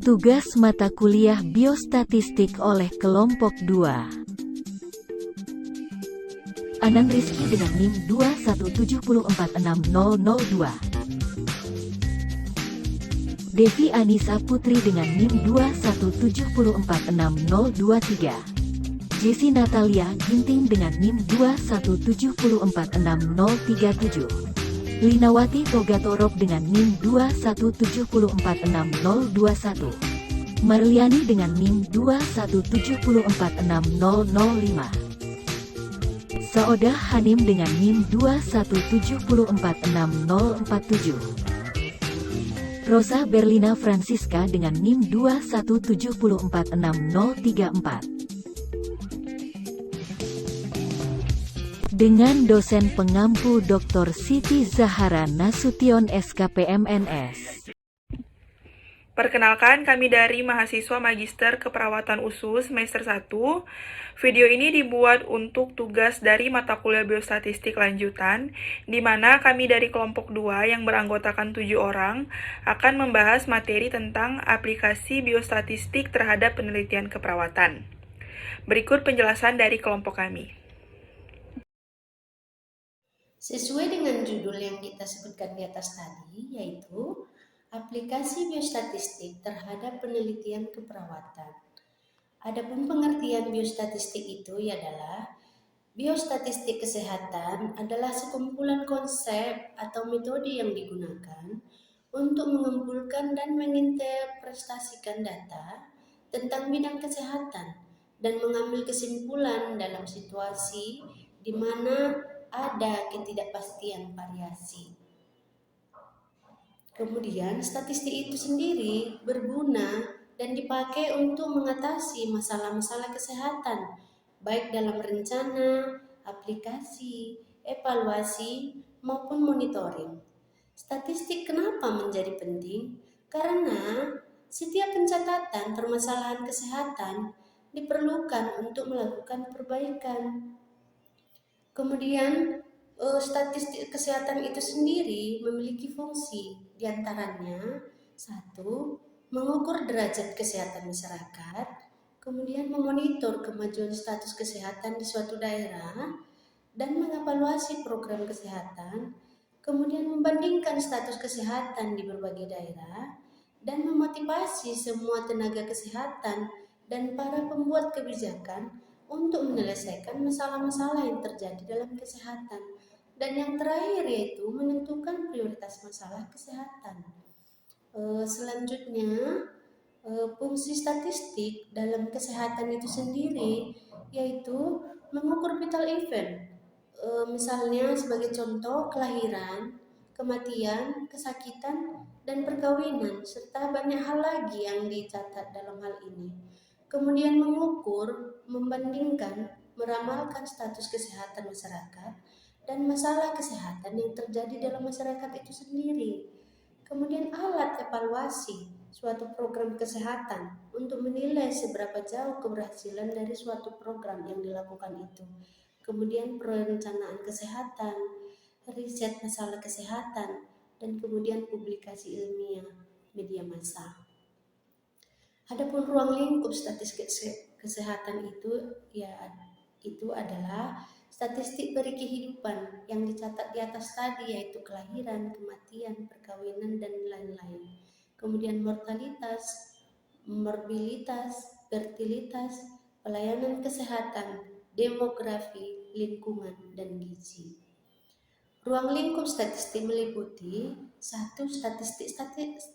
Tugas mata kuliah Biostatistik oleh kelompok 2. Anand Rizky dengan NIM 217460002. Devi Anissa Putri dengan NIM 217460023. Jessy Natalia Ginting dengan NIM 217460037. Linawati Togatorop dengan NIM 217460021. Marliani dengan NIM 217460005. Saodah Hanim dengan NIM 217460047. Rosa Berlina Francisca dengan NIM 217460034. Dengan dosen pengampu Dr. Siti Zahara Nasution SKPMNS. Perkenalkan, kami dari mahasiswa Magister Keperawatan USU semester 1. Video ini dibuat untuk tugas dari mata kuliah Biostatistik lanjutan, di mana kami dari kelompok 2 yang beranggotakan 7 orang akan membahas materi tentang aplikasi biostatistik terhadap penelitian keperawatan. Berikut penjelasan dari kelompok kami. Sesuai dengan judul yang kita sebutkan di atas tadi, yaitu aplikasi biostatistik terhadap penelitian keperawatan. Adapun pengertian biostatistik itu adalah biostatistik kesehatan adalah sekumpulan konsep atau metode yang digunakan untuk mengumpulkan dan menginterpretasikan data tentang bidang kesehatan dan mengambil kesimpulan dalam situasi di mana ada ketidakpastian variasi. Kemudian, statistik itu sendiri berguna dan dipakai untuk mengatasi masalah-masalah kesehatan, baik dalam rencana, aplikasi, evaluasi, maupun monitoring. Statistik kenapa menjadi penting? Karena setiap pencatatan permasalahan kesehatan diperlukan untuk melakukan perbaikan. Kemudian, statistik kesehatan itu sendiri memiliki fungsi, diantaranya 1. Mengukur derajat kesehatan masyarakat, kemudian memonitor kemajuan status kesehatan di suatu daerah, dan mengevaluasi program kesehatan, kemudian membandingkan status kesehatan di berbagai daerah, dan memotivasi semua tenaga kesehatan dan para pembuat kebijakan untuk menyelesaikan masalah-masalah yang terjadi dalam kesehatan. Dan yang terakhir yaitu menentukan prioritas masalah kesehatan. Selanjutnya, fungsi statistik dalam kesehatan itu sendiri yaitu mengukur vital event. Misalnya sebagai contoh kelahiran, kematian, kesakitan, dan perkawinan, serta banyak hal lagi yang dicatat dalam hal ini. Kemudian mengukur, membandingkan, meramalkan status kesehatan masyarakat dan masalah kesehatan yang terjadi dalam masyarakat itu sendiri. Kemudian alat evaluasi suatu program kesehatan untuk menilai seberapa jauh keberhasilan dari suatu program yang dilakukan itu. Kemudian perencanaan kesehatan, riset masalah kesehatan, dan kemudian publikasi ilmiah media massa. Adapun ruang lingkup statistik kesehatan itu adalah statistik peri kehidupan yang dicatat di atas tadi, yaitu kelahiran, kematian, perkawinan, dan lain-lain. Kemudian mortalitas, morbilitas, fertilitas, pelayanan kesehatan, demografi, lingkungan, dan gizi. Ruang lingkup statistik meliputi 1. Statistik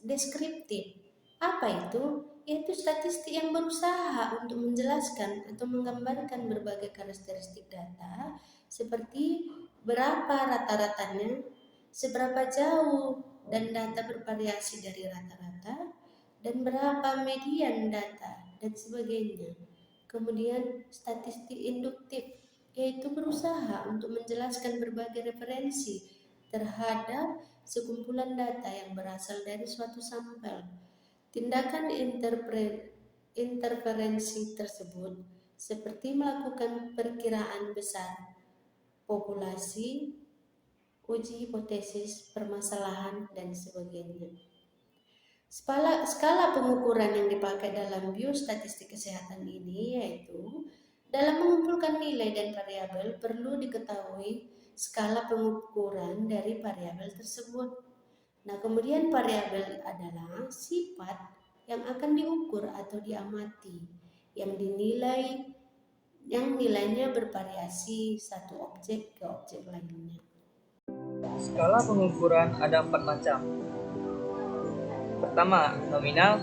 deskriptif. Apa itu? Yaitu statistik yang berusaha untuk menjelaskan atau menggambarkan berbagai karakteristik data seperti berapa rata-ratanya, seberapa jauh, dan data bervariasi dari rata-rata, dan berapa median data, dan sebagainya. Kemudian statistik induktif, yaitu berusaha untuk menjelaskan berbagai referensi terhadap sekumpulan data yang berasal dari suatu sampel. Tindakan interferensi tersebut seperti melakukan perkiraan besar populasi, uji hipotesis, permasalahan, dan sebagainya. Skala pengukuran yang dipakai dalam biostatistik kesehatan ini yaitu dalam mengumpulkan nilai dan variabel perlu diketahui skala pengukuran dari variabel tersebut. Nah, kemudian variabel adalah sifat yang akan diukur atau diamati yang nilainya bervariasi satu objek ke objek lainnya. Skala pengukuran ada 4 macam. Pertama, nominal.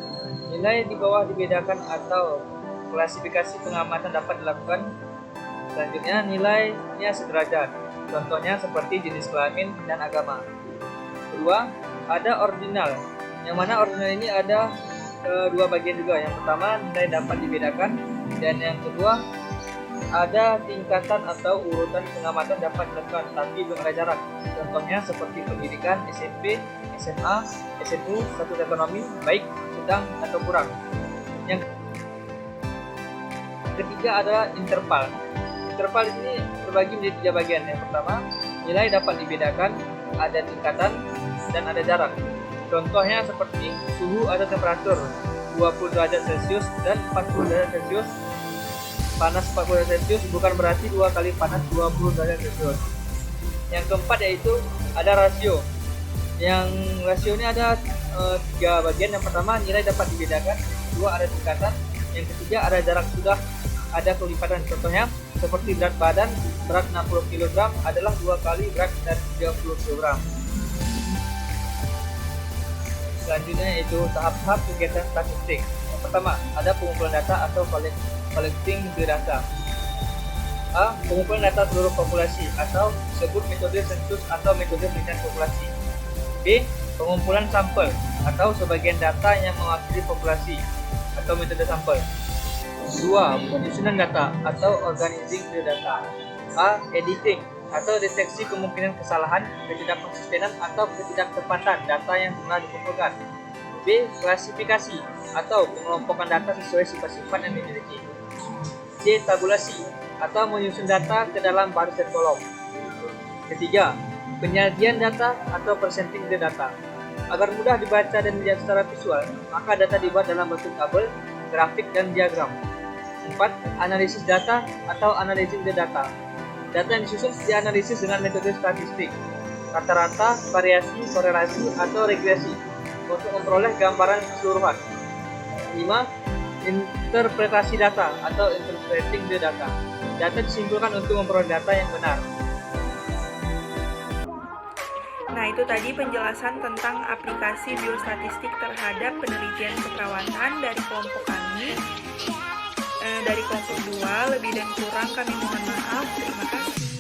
Nilai di bawah dibedakan atau klasifikasi pengamatan dapat dilakukan. Selanjutnya, nilainya sederajat. Contohnya seperti jenis kelamin dan agama. Kedua, ada ordinal. Yang mana ordinal ini ada dua bagian juga. Yang pertama, nilai dapat dibedakan. Dan yang kedua, ada tingkatan atau urutan pengamatan dapat dilakukan, tapi belum ada jarak. Contohnya seperti pendidikan SMP, SMA, SMU, status ekonomi, baik, sedang, atau kurang. Yang ketiga adalah interval. Interval ini terbagi menjadi 3 bagian. Yang pertama, nilai dapat dibedakan, ada tingkatan, dan ada jarak. Contohnya seperti suhu atau temperatur 20 derajat Celcius dan 40 derajat Celcius. Panas 40 derajat Celcius bukan berarti 2 kali panas 20 derajat Celcius. Yang keempat yaitu ada rasio. Yang rasio ini ada 3 bagian. Yang pertama, nilai dapat dibedakan. Kedua, ada tingkatan. Yang ketiga, ada jarak, sudah ada kelipatan. Contohnya seperti berat badan, berat 60 kg adalah 2 kali berat dari 30 kg. Selanjutnya yaitu tahap-tahap kegiatan statistik. Yang pertama, ada pengumpulan data atau collecting the data. A. Pengumpulan data seluruh populasi atau disebut metode sensus atau metode penelitian populasi. B. Pengumpulan sampel atau sebagian data yang mewakili populasi atau metode sampel. 2. Penyusunan data atau organizing the data. A. Editing atau deteksi kemungkinan kesalahan, ketidakkonsistenan atau ketidaktepatan data yang telah dikumpulkan. B. Klasifikasi atau pengelompokan data sesuai sifat-sifat yang dimiliki. C. Tabulasi atau menyusun data ke dalam baris dan kolom. Ketiga, penyajian data atau presenting the data. Agar mudah dibaca dan dilihat secara visual, maka data dibuat dalam bentuk tabel, grafik, dan diagram. 4. Analisis data atau analyzing the data. Data yang disusun dianalisis dengan metode statistik, rata-rata, variasi, korelasi, atau regresi untuk memperoleh gambaran keseluruhan. 5. Interpretasi data atau interpreting the data. Data disimpulkan untuk memperoleh data yang benar. Nah, itu tadi penjelasan tentang aplikasi biostatistik terhadap penelitian keperawatan dari kelompok kami. Dari kelompok 2, lebih dan kurang kami mohon maaf. Terima kasih.